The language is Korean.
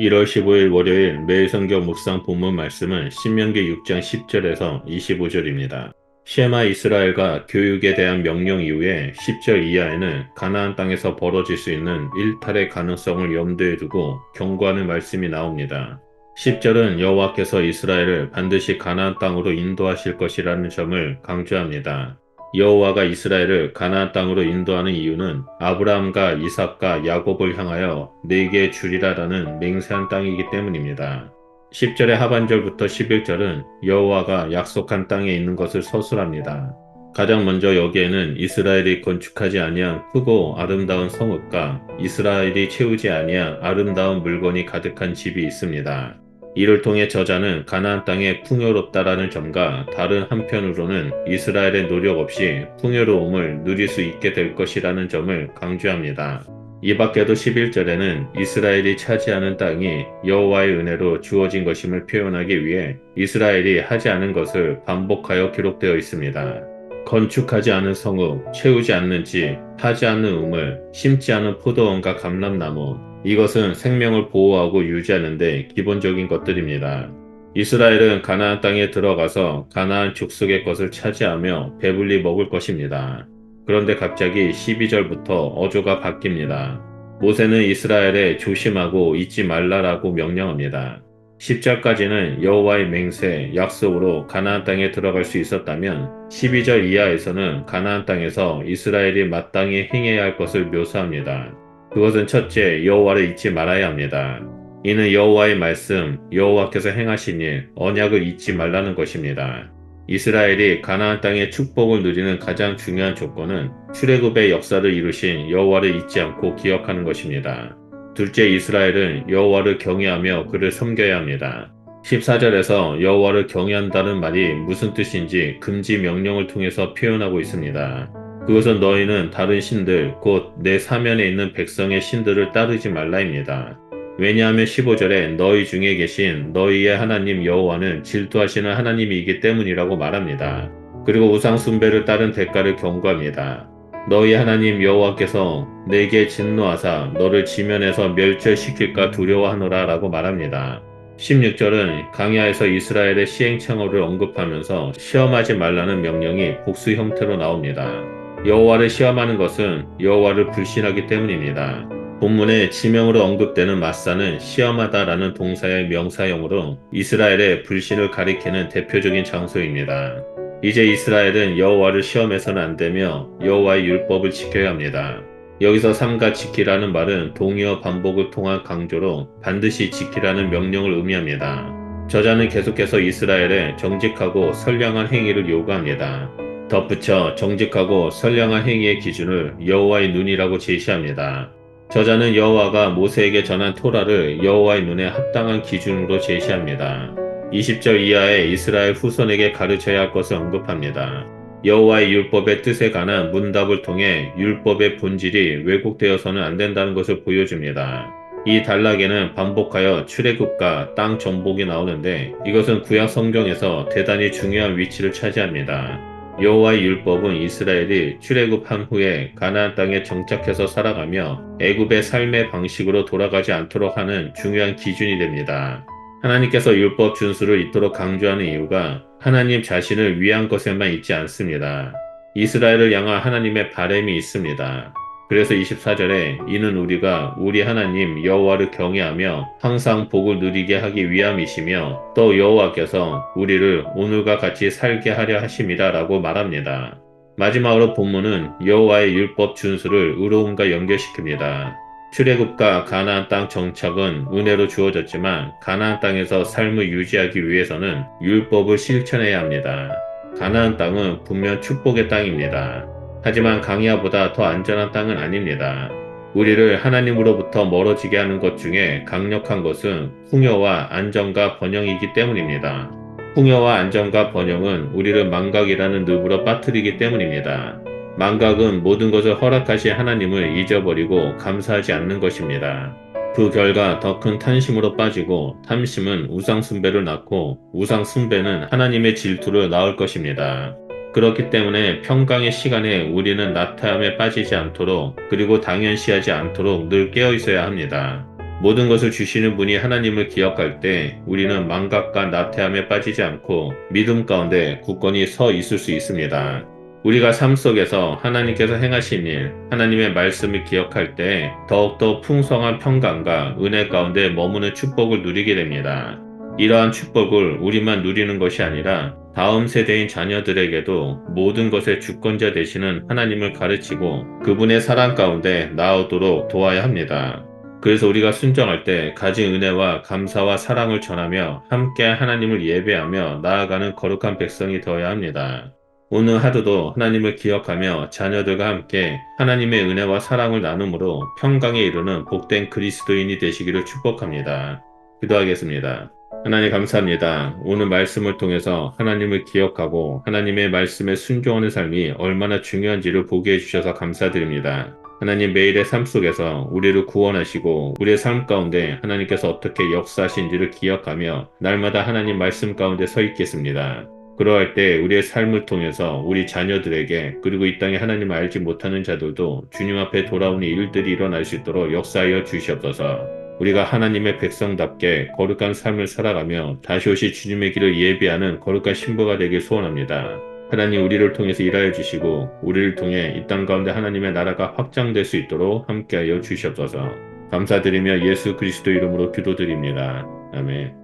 1월 15일 월요일 매일 성경 묵상 본문 말씀은 신명기 6장 10절에서 25절입니다. 셰마 이스라엘과 교육에 대한 명령 이후에 10절 이하에는 가나안 땅에서 벌어질 수 있는 일탈의 가능성을 염두에 두고 경고하는 말씀이 나옵니다. 10절은 여호와께서 이스라엘을 반드시 가나안 땅으로 인도하실 것이라는 점을 강조합니다. 여호와가 이스라엘을 가나안 땅으로 인도하는 이유는 아브라함과 이삭과 야곱을 향하여 내게 주리라라는 맹세한 땅이기 때문입니다. 10절의 하반절부터 11절은 여호와가 약속한 땅에 있는 것을 서술합니다. 가장 먼저 여기에는 이스라엘이 건축하지 아니한 크고 아름다운 성읍과 이스라엘이 채우지 아니한 아름다운 물건이 가득한 집이 있습니다. 이를 통해 저자는 가나안 땅에 풍요롭다라는 점과 다른 한편으로는 이스라엘의 노력 없이 풍요로움을 누릴 수 있게 될 것이라는 점을 강조합니다. 이 밖에도 11절에는 이스라엘이 차지하는 땅이 여호와의 은혜로 주어진 것임을 표현하기 위해 이스라엘이 하지 않은 것을 반복하여 기록되어 있습니다. 건축하지 않은 성읍, 채우지 않는 집, 타지 않는 우물, 심지 않은 포도원과 감람나무, 이것은 생명을 보호하고 유지하는 데 기본적인 것들입니다. 이스라엘은 가나안 땅에 들어가서 가나안 족속의 것을 차지하며 배불리 먹을 것입니다. 그런데 갑자기 12절부터 어조가 바뀝니다. 모세는 이스라엘에 조심하고 잊지 말라라고 명령합니다. 10절까지는 여호와의 맹세, 약속으로 가나안 땅에 들어갈 수 있었다면 12절 이하에서는 가나안 땅에서 이스라엘이 마땅히 행해야 할 것을 묘사합니다. 그것은 첫째, 여호와를 잊지 말아야 합니다. 이는 여호와의 말씀, 여호와께서 행하신 일, 언약을 잊지 말라는 것입니다. 이스라엘이 가나안 땅의 축복을 누리는 가장 중요한 조건은 출애굽의 역사를 이루신 여호와를 잊지 않고 기억하는 것입니다. 둘째, 이스라엘은 여호와를 경외하며 그를 섬겨야 합니다. 14절에서 여호와를 경외한다는 말이 무슨 뜻인지 금지 명령을 통해서 표현하고 있습니다. 그것은 너희는 다른 신들, 곧 내 사면에 있는 백성의 신들을 따르지 말라입니다. 왜냐하면 15절에 너희 중에 계신 너희의 하나님 여호와는 질투하시는 하나님이기 때문이라고 말합니다. 그리고 우상 숭배를 따른 대가를 경고합니다. 너희 하나님 여호와께서 내게 진노하사 너를 지면에서 멸절시킬까 두려워하노라 라고 말합니다. 16절은 강야에서 이스라엘의 시행착오를 언급하면서 시험하지 말라는 명령이 복수 형태로 나옵니다. 여호와를 시험하는 것은 여호와를 불신하기 때문입니다. 본문에 지명으로 언급되는 마사는 시험하다라는 동사의 명사형으로 이스라엘의 불신을 가리키는 대표적인 장소입니다. 이제 이스라엘은 여호와를 시험해서는 안 되며 여호와의 율법을 지켜야 합니다. 여기서 삼가 지키라는 말은 동의어 반복을 통한 강조로 반드시 지키라는 명령을 의미합니다. 저자는 계속해서 이스라엘의 정직하고 선량한 행위를 요구합니다. 덧붙여 정직하고 선량한 행위의 기준을 여호와의 눈이라고 제시합니다. 저자는 여호와가 모세에게 전한 토라를 여호와의 눈에 합당한 기준으로 제시합니다. 20절 이하에 이스라엘 후손에게 가르쳐야 할 것을 언급합니다. 여호와의 율법의 뜻에 관한 문답을 통해 율법의 본질이 왜곡되어서는 안 된다는 것을 보여줍니다. 이 단락에는 반복하여 출애굽과 땅 정복이 나오는데 이것은 구약 성경에서 대단히 중요한 위치를 차지합니다. 여호와의 율법은 이스라엘이 출애굽한 후에 가나안 땅에 정착해서 살아가며 애굽의 삶의 방식으로 돌아가지 않도록 하는 중요한 기준이 됩니다. 하나님께서 율법 준수를 이토록 강조하는 이유가 하나님 자신을 위한 것에만 있지 않습니다. 이스라엘을 향한 하나님의 바람이 있습니다. 그래서 24절에 이는 우리가 우리 하나님 여호와를 경외하며 항상 복을 누리게 하기 위함이시며 또 여호와께서 우리를 오늘과 같이 살게 하려 하심이라 라고 말합니다. 마지막으로 본문은 여호와의 율법 준수를 의로움과 연결시킵니다. 출애굽과 가나안 땅 정착은 은혜로 주어졌지만 가나안 땅에서 삶을 유지하기 위해서는 율법을 실천해야 합니다. 가나안 땅은 분명 축복의 땅입니다. 하지만 강야보다 더 안전한 땅은 아닙니다. 우리를 하나님으로부터 멀어지게 하는 것 중에 강력한 것은 풍요와 안정과 번영이기 때문입니다. 풍요와 안정과 번영은 우리를 망각이라는 늪으로 빠뜨리기 때문입니다. 망각은 모든 것을 허락하신 하나님을 잊어버리고 감사하지 않는 것입니다. 그 결과 더 큰 탐심으로 빠지고 탐심은 우상 숭배를 낳고 우상 숭배는 하나님의 질투를 낳을 것입니다. 그렇기 때문에 평강의 시간에 우리는 나태함에 빠지지 않도록 그리고 당연시하지 않도록 늘 깨어 있어야 합니다. 모든 것을 주시는 분이 하나님을 기억할 때 우리는 망각과 나태함에 빠지지 않고 믿음 가운데 굳건히 서 있을 수 있습니다. 우리가 삶 속에서 하나님께서 행하신 일, 하나님의 말씀을 기억할 때 더욱더 풍성한 평강과 은혜 가운데 머무는 축복을 누리게 됩니다. 이러한 축복을 우리만 누리는 것이 아니라 다음 세대인 자녀들에게도 모든 것의 주권자 되시는 하나님을 가르치고 그분의 사랑 가운데 나아오도록 도와야 합니다. 그래서 우리가 순종할 때 가진 은혜와 감사와 사랑을 전하며 함께 하나님을 예배하며 나아가는 거룩한 백성이 되어야 합니다. 오늘 하루도 하나님을 기억하며 자녀들과 함께 하나님의 은혜와 사랑을 나눔으로 평강에 이르는 복된 그리스도인이 되시기를 축복합니다. 기도하겠습니다. 하나님 감사합니다. 오늘 말씀을 통해서 하나님을 기억하고 하나님의 말씀에 순종하는 삶이 얼마나 중요한지를 보게 해주셔서 감사드립니다. 하나님 매일의 삶 속에서 우리를 구원하시고 우리의 삶 가운데 하나님께서 어떻게 역사하신지를 기억하며 날마다 하나님 말씀 가운데 서 있겠습니다. 그러할 때 우리의 삶을 통해서 우리 자녀들에게 그리고 이 땅에 하나님을 알지 못하는 자들도 주님 앞에 돌아오는 일들이 일어날 수 있도록 역사하여 주시옵소서. 우리가 하나님의 백성답게 거룩한 삶을 살아가며 다시 오실 주님의 길을 예비하는 거룩한 신부가 되길 소원합니다. 하나님 우리를 통해서 일하여 주시고 우리를 통해 이 땅 가운데 하나님의 나라가 확장될 수 있도록 함께하여 주시옵소서. 감사드리며 예수 그리스도 이름으로 기도드립니다. 아멘.